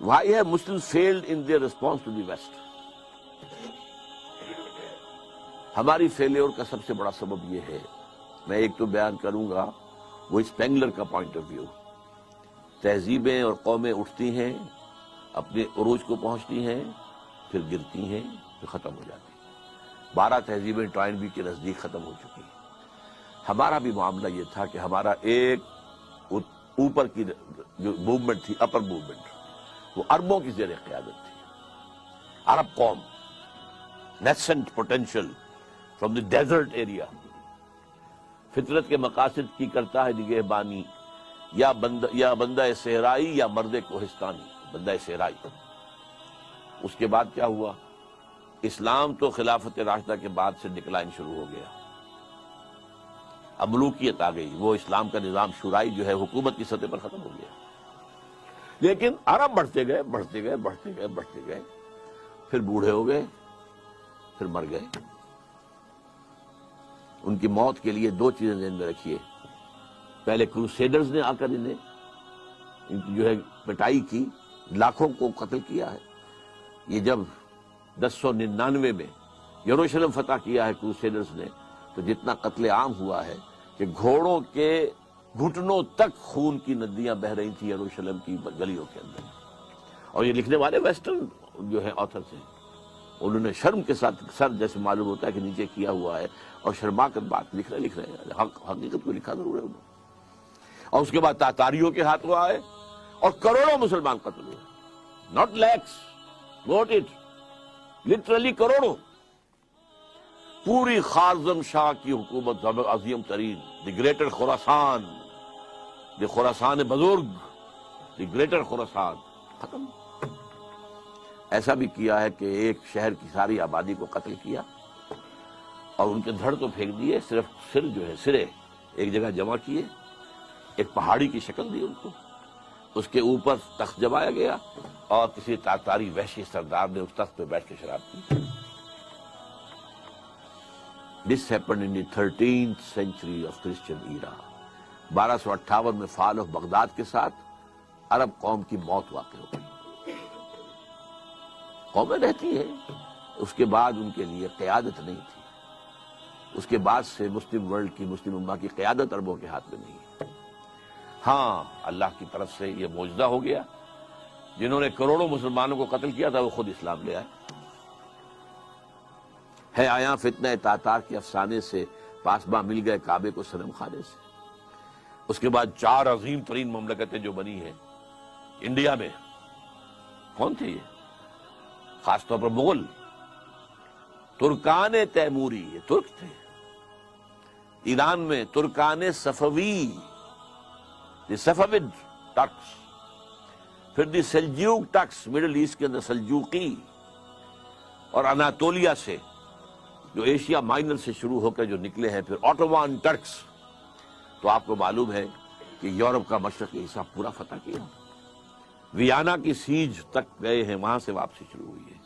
Why have Muslims failed in their response to the West? ہماری failure کا سب سے بڑا سبب یہ ہے، میں ایک تو بیان کروں گا، وہ اسپینگلر کا پوائنٹ آف ویو۔ تہذیبیں اور قومیں اٹھتی ہیں، اپنے عروج کو پہنچتی ہیں، پھر گرتی ہیں، پھر ختم ہو جاتی ہیں۔ 12 تہذیبیں ٹوائنبی کے نزدیک ختم ہو چکی ہیں۔ ہمارا بھی معاملہ یہ تھا کہ ہمارا ایک اوپر کی جو موومنٹ تھی، اپر موومنٹ، وہ عربوں کی زیر قیادت تھی۔ عرب قوم، nascent potential from the desert area, فطرت کے مقاصد کی کرتا ہے نگہبانی، یا بندہ صحرائی یا مرد کوہستانی، بندہ صحرائی۔ اس کے بعد کیا ہوا؟ اسلام تو خلافت راشدہ کے بعد سے ڈکلائن شروع ہو گیا، اب ملوکیت آ گئی، وہ اسلام کا نظام شورائی جو ہے حکومت کی سطح پر ختم ہو گیا۔ لیکن عرب بڑھتے گئے بڑھتے گئے بڑھتے گئے بڑھتے گئے، پھر بوڑھے ہو گئے، پھر مر گئے۔ ان کی موت کے لیے 2 چیزیں ذہن میں رکھیے۔ پہلے کروسیڈرز نے آ کر انہیں ان کی جو ہے پٹائی کی، لاکھوں کو قتل کیا ہے۔ یہ جب 1099 میں یروشلم فتح کیا ہے کروسیڈرز نے، تو جتنا قتل عام ہوا ہے کہ گھوڑوں کے گھٹنوں تک خون کی ندیاں بہہ رہی تھیں یروشلم کی گلیوں کے اندر۔ اور یہ لکھنے والے ویسٹرن جو ہے آتھرز ہیں، انہوں نے شرم کے ساتھ سر جیسے معلوم ہوتا ہے کہ نیچے کیا ہوا ہے، اور شرما کر بات لکھ رہے ہیں، حقیقت کو لکھا ضرور ہے انہوں نے۔ اور اس کے بعد تاتاریوں کے ہاتھوں آئے اور کروڑوں مسلمان قتل ہوئے، not lakhs, not it, literally کروڑوں۔ پوری خارزم شاہ کی حکومت عظیم ترین، دی گریٹر خراسان، دی خراسان بزرگ، دی گریٹر خراسان، ختم۔ ایسا بھی کیا ہے کہ ایک شہر کی ساری آبادی کو قتل کیا اور ان کے دھڑ تو پھینک دیے، صرف سر جو ہے سرے ایک جگہ جمع کیے، ایک پہاڑی کی شکل دی ان کو، اس کے اوپر تخت جمایا گیا، اور کسی تاتاری وحشی سردار نے اس تخت پہ بیٹھ کے شراب کی۔ This happened in the 13th century of Christian era۔ 1258 میں فال آف بغداد کے ساتھ عرب قوم کی موت واقع ہو گئی۔ قومیں رہتی ہیں، اس کے بعد ان کے لیے قیادت نہیں تھی، اس کے بعد سے مسلم ورلڈ کی، مسلم امہ کی قیادت عربوں کے ہاتھ میں نہیں ہے۔ ہاں، اللہ کی طرف سے یہ معجزہ ہو گیا، جنہوں نے کروڑوں مسلمانوں کو قتل کیا تھا وہ خود اسلام لے آئے۔ ہے آیا فتنہ تاتار کے افسانے سے، پاسباں مل گئے کعبے کو صنم خانے سے۔ اس کے بعد 4 عظیم ترین مملکتیں جو بنی ہیں انڈیا میں، کون تھے یہ؟ خاص طور پر مغل، ترکان تیموری، یہ ترک تھے۔ ایران میں ترکان صفوی، دی صفوید ٹرکس، پھر دی سلجوق ٹرکس، مڈل ایسٹ کے اندر سلجوقی، اور اناطولیہ سے جو ایشیا مائنر سے شروع ہو کر جو نکلے ہیں پھر آٹومان ٹرکس۔ تو آپ کو معلوم ہے کہ یورپ کا مشرقی حصہ پورا فتح کیا، ویانا کی سیج تک گئے ہیں، وہاں سے واپسی شروع ہوئی ہے۔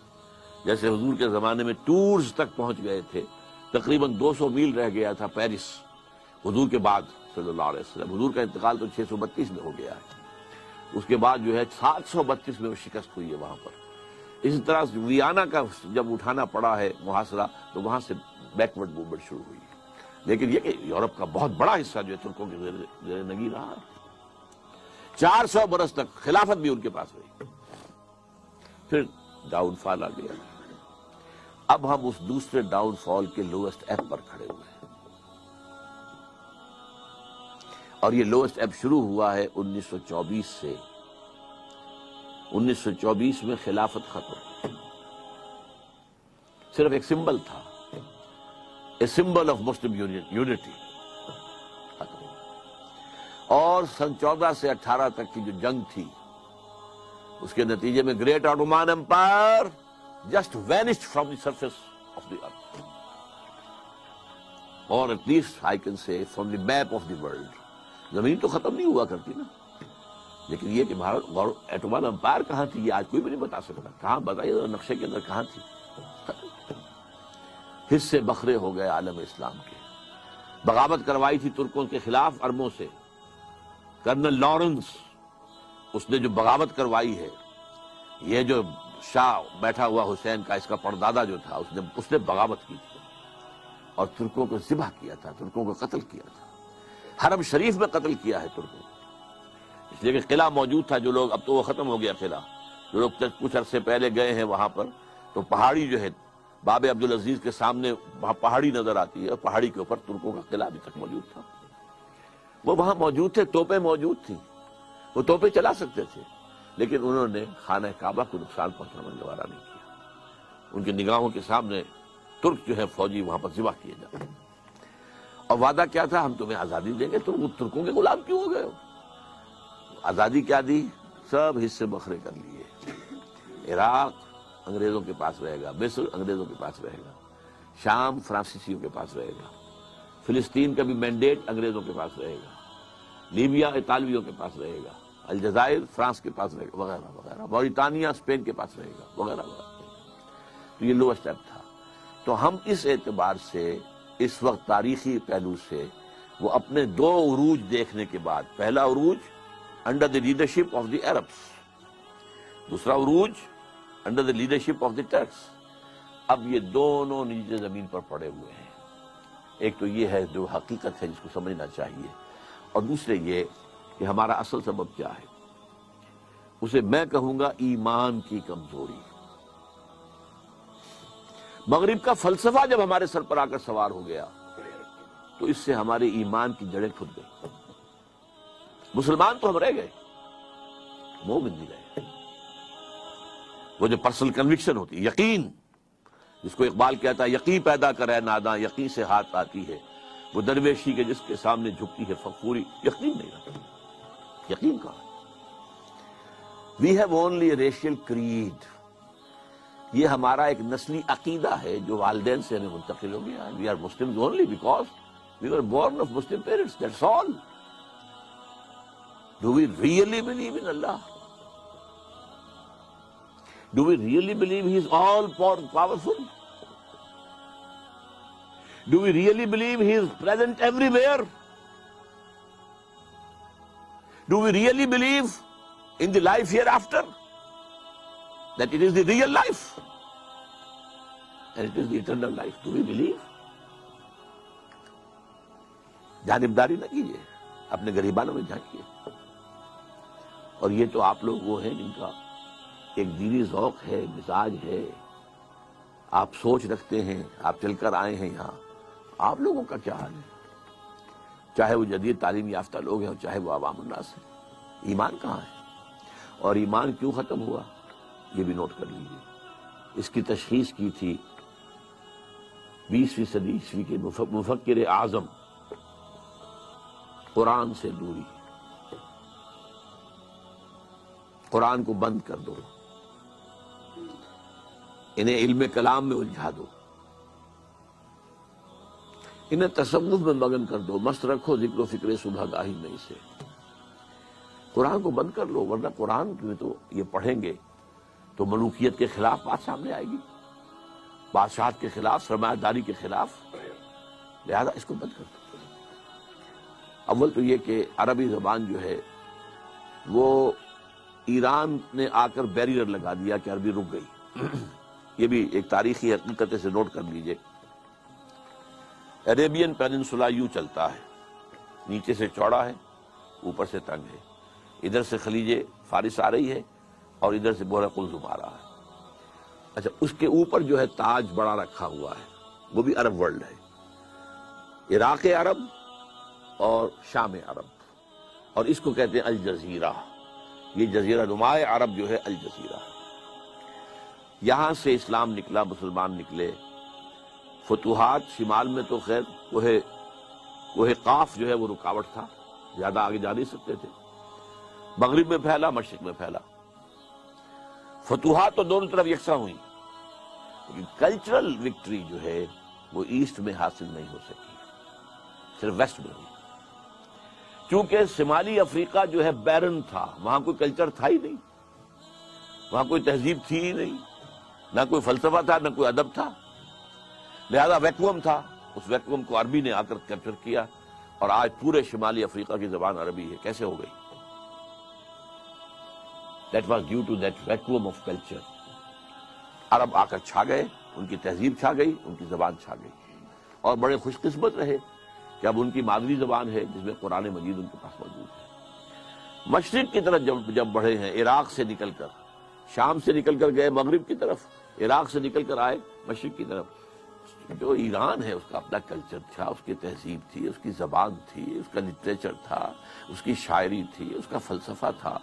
جیسے حضور کے زمانے میں ٹورز تک پہنچ گئے تھے، تقریباً 200 میل رہ گیا تھا پیرس حضور کے بعد صلی اللہ علیہ وسلم۔ حضور کا انتقال تو 632 میں ہو گیا ہے، اس کے بعد جو ہے 732 میں وہ شکست ہوئی ہے وہاں پر۔ اسی طرح ویانا کا جب اٹھانا پڑا ہے محاصرہ، تو وہاں سے بیکورڈ موومنٹ شروع ہوئی ہے۔ لیکن یہ کہ یورپ کا بہت بڑا حصہ جو ہے ترکوں کے زیر نگی رہا ہے، 400 برس تک خلافت بھی ان کے پاس رہی، پھر ڈاؤن فال آ گیا۔ اب ہم اس دوسرے ڈاؤن فال کے لوئسٹ ایب پر کھڑے ہوئے ہیں، اور یہ لوئسٹ ایب شروع ہوا ہے 1924 سے۔ 1924 میں خلافت ختم، صرف ایک سمبل تھا، a symbol of Muslim unity, ختم۔ اور سن 14 سے 18 تک کی جو جنگ تھی، اس کے نتیجے میں great Ottoman empire just vanished from the surface of the earth, اور at least I can say from the map of the world. زمین تو ختم نہیں ہوا کرتی نا، لیکن یہ کہ بھارت ایٹومان امپائر کہاں تھی یہ آج کوئی بھی نہیں بتا سکتا۔ کہاں بتائیے نقشے کے اندر کہاں تھی؟ حصے بکھرے ہو گئے عالم اسلام کے۔ بغاوت کروائی تھی ترکوں کے خلاف عربوں سے، کرنل لارنس، اس نے جو بغاوت کروائی ہے یہ جو شاہ بیٹھا ہوا حسین کا اس کا پردادا جو تھا اس نے بغاوت کی تھی اور ترکوں کو ذبح کیا تھا، ترکوں کو قتل کیا تھا، حرم شریف میں قتل کیا ہے ترکوں کو، اس لیے کہ قلعہ موجود تھا. جو لوگ، اب تو وہ ختم ہو گیا قلعہ، جو لوگ کچھ عرصے پہلے گئے ہیں وہاں پر تو پہاڑی جو ہے باب عبدالعزیز کے سامنے وہاں پہاڑی نظر آتی ہے اور پہاڑی کے اوپر ترکوں کا قلعہ ابھی تک موجود تھا. وہ وہاں موجود تھے، توپیں موجود تھیں، وہ توپیں چلا سکتے تھے، لیکن انہوں نے خانہ کعبہ کو نقصان پہنچانا گوارا نہیں کیا. ان کی نگاہوں کے سامنے ترک جو ہے فوجی وہاں پر ذبح کیے جاتے ہیں. اور وعدہ کیا تھا؟ ہم تمہیں آزادی دیں گے. ترکوں کے غلام کیوں ہو گئے ہو؟ آزادی کیا دی؟ سب حصے بکھرے کر لیے. عراق انگریزوں کے پاس رہے گا، مصر انگریزوں کے پاس رہے گا، شام فرانسیسیوں کے پاس رہے گا، فلسطین کا بھی مینڈیٹ انگریزوں کے پاس رہے گا، لیبیا اطالویوں کے پاس رہے گا، الجزائر فرانس کے پاس رہے گا، وغیرہ وغیرہ، موریٹانیہ اسپین کے پاس رہے گا، وغیرہ وغیرہ. تو یہ لوور اسٹیپ تھا. تو ہم اس اعتبار سے اس وقت تاریخی پہلو سے وہ اپنے دو عروج دیکھنے کے بعد، پہلا عروج under the leadership of the Arabs, دوسرا عروج under the leadership of the tricks. اب یہ دونوں نیچے زمین پر پڑے ہوئے ہیں. ایک تو یہ ہے جو حقیقت ہے جس کو سمجھنا چاہیے، اور دوسرے یہ کہ ہمارا اصل سبب کیا ہے. اسے میں کہوں گا ایمان کی کمزوری. مغرب کا فلسفہ جب ہمارے سر پر آ کر سوار ہو گیا تو اس سے ہمارے ایمان کی جڑیں کھد گئی. مسلمان تو ہم رہ گئے، مومن نہیں رہے. وہ جو پرسنل کنوکشن ہوتی ہے، یقین، جس کو اقبال کہتا ہے یقین پیدا کرے ناداں، یقین سے ہاتھ آتی ہے وہ درویشی کے جس کے سامنے جھکتی ہے فخوری. یقین نہیں رہتا. یقین کہاں؟ We have only a racial creed. یہ ہمارا ایک نسلی عقیدہ ہے جو والدین سے ہمیں منتقل ہو گیا. We are Muslims only because we were born of Muslim parents, that's all. Do we really believe in Allah? Do we really believe He is all powerful? Do we really believe He is present everywhere? Do we really believe in the life hereafter? That it is the real life? And it is the eternal life. Do we believe? جانبداری نہ کیجیے، اپنے غریبانوں میں جھانکیے. اور یہ تو آپ لوگ وہ ہیں جن کا ایک دینی ذوق ہے، مزاج ہے، آپ سوچ رکھتے ہیں، آپ چل کر آئے ہیں یہاں. آپ لوگوں کا کیا حال ہے؟ چاہے وہ جدید تعلیم یافتہ لوگ ہیں اور چاہے وہ عوام الناس ہیں. ایمان کہاں ہے؟ اور ایمان کیوں ختم ہوا یہ بھی نوٹ کر لیجیے. اس کی تشخیص کی تھی 20ویں صدی عیسوی کے مفکر اعظم قرآن سے دوری. قرآن کو بند کر دو، انہیں علم کلام میں الجھا دو، انہیں تصوف میں مگن کر دو، مست رکھو ذکر و فکر صبح گاہی میں اسے. قرآن کو بند کر لو، ورنہ قرآن میں تو یہ پڑھیں گے تو ملوکیت کے خلاف بات سامنے آئے گی، بادشاہت کے خلاف، سرمایہ داری کے خلاف. لہذا اس کو بند کر دو. اول تو یہ کہ عربی زبان جو ہے وہ ایران نے آ کر بیریئر لگا دیا کہ عربی رک گئی. یہ بھی ایک تاریخی حقیقت سے نوٹ کر لیجئے. عربین پیننسولا یوں چلتا ہے، نیچے سے چوڑا ہے، اوپر سے تنگ ہے. ادھر سے خلیج فارس آ رہی ہے اور ادھر سے بحر قلزم آ رہا ہے. اچھا، اس کے اوپر جو ہے تاج بڑا رکھا ہوا ہے، وہ بھی عرب ورلڈ ہے. عراق عرب اور شام عرب، اور اس کو کہتے ہیں الجزیرہ. یہ جزیرہ نما عرب جو ہے الجزیرہ. یہاں سے اسلام نکلا، مسلمان نکلے. فتوحات شمال میں تو خیر کوہ قاف جو ہے وہ رکاوٹ تھا، زیادہ آگے جا نہیں سکتے تھے. مغرب میں پھیلا، مشرق میں پھیلا. فتوحات تو دونوں طرف یکساں ہوئی، لیکن کلچرل وکٹری جو ہے وہ ایسٹ میں حاصل نہیں ہو سکی، صرف ویسٹ میں ہوئی. کیونکہ شمالی افریقہ جو ہے بیرن تھا، وہاں کوئی کلچر تھا ہی نہیں، وہاں کوئی تہذیب تھی ہی نہیں، نہ کوئی فلسفہ تھا، نہ کوئی ادب تھا. لہذا ویکوم تھا. اس ویکوم کو عربی نے آ کر کیپچر کیا، اور آج پورے شمالی افریقہ کی زبان عربی ہے. کیسے ہو گئی؟ That was due to that vacuum of culture. عرب آ کر چھا گئے، ان کی تہذیب چھا گئی، ان کی زبان چھا گئی، اور بڑے خوش قسمت رہے کہ اب ان کی مادری زبان ہے جس میں قرآن مجید ان کے پاس موجود ہے۔ مشرق کی طرف جب بڑھے ہیں، عراق سے نکل کر، شام سے نکل کر گئے مغرب کی طرف، عراق سے نکل کر آئے مشرق کی طرف، جو ایران ہے اس کا اپنا کلچر تھا، اس کی تہذیب تھی، اس کی زبان تھی، اس کا لٹریچر تھا، اس کی شاعری تھی، اس کا فلسفہ تھا،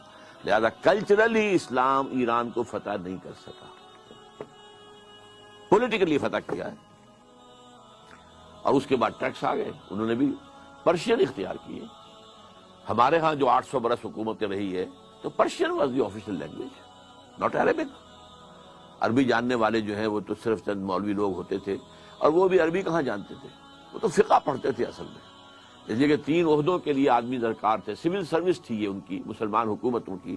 لہذا کلچرلی اسلام ایران کو فتح نہیں کر سکا، پولیٹیکلی فتح کیا ہے۔ اور اس کے بعد ٹیکس آ گئے، انہوں نے بھی پرشین اختیار کیے۔ ہمارے ہاں جو 800 برس حکومت رہی ہے تو Persian was the official language, not Arabic. عربی جاننے والے جو ہیں وہ تو صرف چند مولوی لوگ ہوتے تھے، اور وہ بھی عربی کہاں جانتے تھے، وہ تو فقہ پڑھتے تھے اصل میں۔ اس لیے کہ 3 عہدوں کے لیے آدمی درکار تھے، سول سروس تھی یہ ان کی مسلمان حکومتوں کی،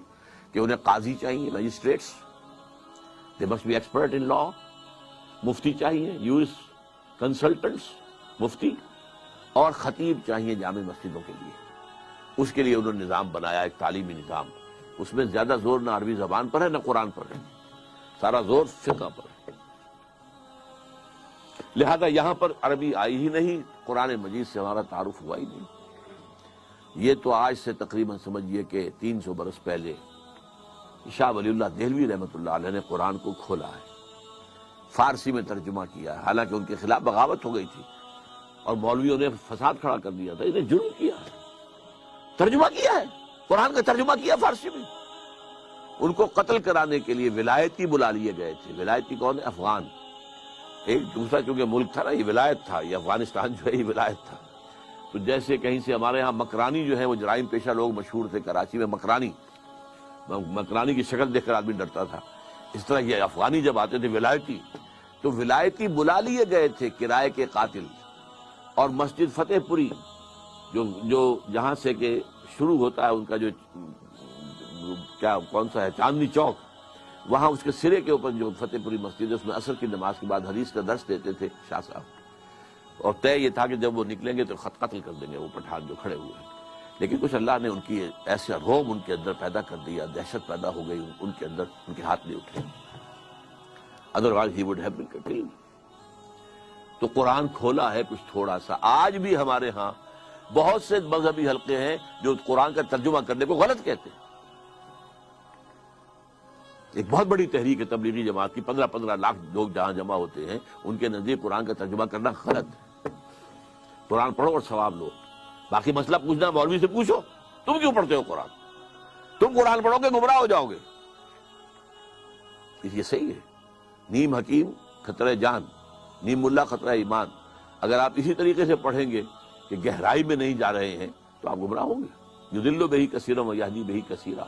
کہ انہیں قاضی چاہیے، magistrates, they must be expert in law, مفتی چاہیے، یوس کنسلٹنٹس، مفتی، اور خطیب چاہیے جامع مسجدوں کے لیے۔ اس کے لیے انہوں نے نظام بنایا، ایک تعلیمی نظام، اس میں زیادہ زور نہ عربی زبان پر ہے نہ قرآن پر ہے، سارا زور فقہ پر ہے۔ لہذا یہاں پر عربی آئی ہی نہیں، قرآن مجید سے ہمارا تعارف ہوا ہی نہیں۔ یہ تو آج سے تقریباً سمجھیے کہ 300 برس پہلے شاہ ولی اللہ دہلوی رحمۃ اللہ علیہ نے قرآن کو کھولا ہے، فارسی میں ترجمہ کیا ہے، حالانکہ ان کے خلاف بغاوت ہو گئی تھی اور مولویوں نے فساد کھڑا کر دیا تھا، انہیں جرم کیا ہے، ترجمہ کیا ہے، قرآن کا ترجمہ کیا فارسی میں۔ ان کو قتل کرانے کے لیے ولایتی بلا لیے گئے تھے۔ ولایتی کون ہے؟ افغان۔ ایک دوسرا چونکہ ملک تھا نا، یہ ولایت تھا، یہ افغانستان جو ہے یہ ولایت تھا۔ تو جیسے کہیں سے ہمارے ہاں مکرانی جو ہے وہ جرائم پیشہ لوگ مشہور تھے کراچی میں، مکرانی کی شکل دیکھ کر آدمی ڈرتا تھا، اس طرح یہ افغانی جب آتے تھے ولایتی، تو ولایتی بلا لیے گئے تھے کرائے کے قاتل، اور مسجد فتح پوری جو جہاں سے کہ شروع ہوتا ہے ان کا جو کون سا ہے، چاندنی چوک، وہاں اس کے سرے کے اوپر جو فتح پوری مسجد ہے، اس میں عصر کی نماز کے بعد حدیث کا درس دیتے تھے شاہ صاحب، اور طے یہ تھا کہ جب وہ نکلیں گے تو قتل کر دیں گے وہ پٹھان جو کھڑے ہوئے ہیں۔ لیکن کچھ اللہ نے ان کی ایسا روم ان کے اندر پیدا کر دیا، دہشت پیدا ہو گئی ان کے اندر، ان کے ہاتھ نہیں اٹھے، otherwise he would have been killed. تو قرآن کھولا ہے کچھ تھوڑا سا۔ آج بھی ہمارے ہاں بہت سے مذہبی حلقے ہیں جو قرآن کا ترجمہ کرنے کو غلط کہتے ہیں۔ ایک بہت بڑی تحریک ہے تبلیغی جماعت کی، 15 لاکھ لوگ جہاں جمع ہوتے ہیں، ان کے نزدیک قرآن کا ترجمہ کرنا غلط ہے۔ قرآن پڑھو اور ثواب لو، باقی مسئلہ پوچھنا مولوی سے پوچھو، تم کیوں پڑھتے ہو قرآن؟ تم قرآن پڑھو گے گمراہ ہو جاؤ گے۔ یہ صحیح ہے، نیم حکیم خطرہ جان، نیم ملا خطرہ ایمان۔ اگر آپ اسی طریقے سے پڑھیں گے کہ گہرائی میں نہیں جا رہے ہیں تو آپ گمراہ ہوں گے۔ یضل بہ کثیرا ویہدی بہ کثیرا،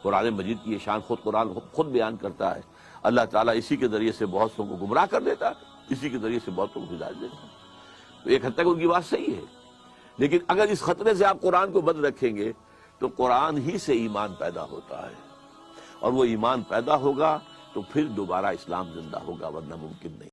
قرآن مجید کی یہ شان قرآن خود بیان کرتا ہے۔ اللہ تعالیٰ اسی کے ذریعے سے بہت سو کو گمراہ کر دیتا ہے، اسی کے ذریعے سے بہت سو کو ہدایت دیتا ہے۔ تو ایک حد تک ان کی بات صحیح ہے، لیکن اگر اس خطرے سے آپ قرآن کو بند رکھیں گے تو قرآن ہی سے ایمان پیدا ہوتا ہے، اور وہ ایمان پیدا ہوگا تو پھر دوبارہ اسلام زندہ ہوگا، ورنہ ممکن نہیں۔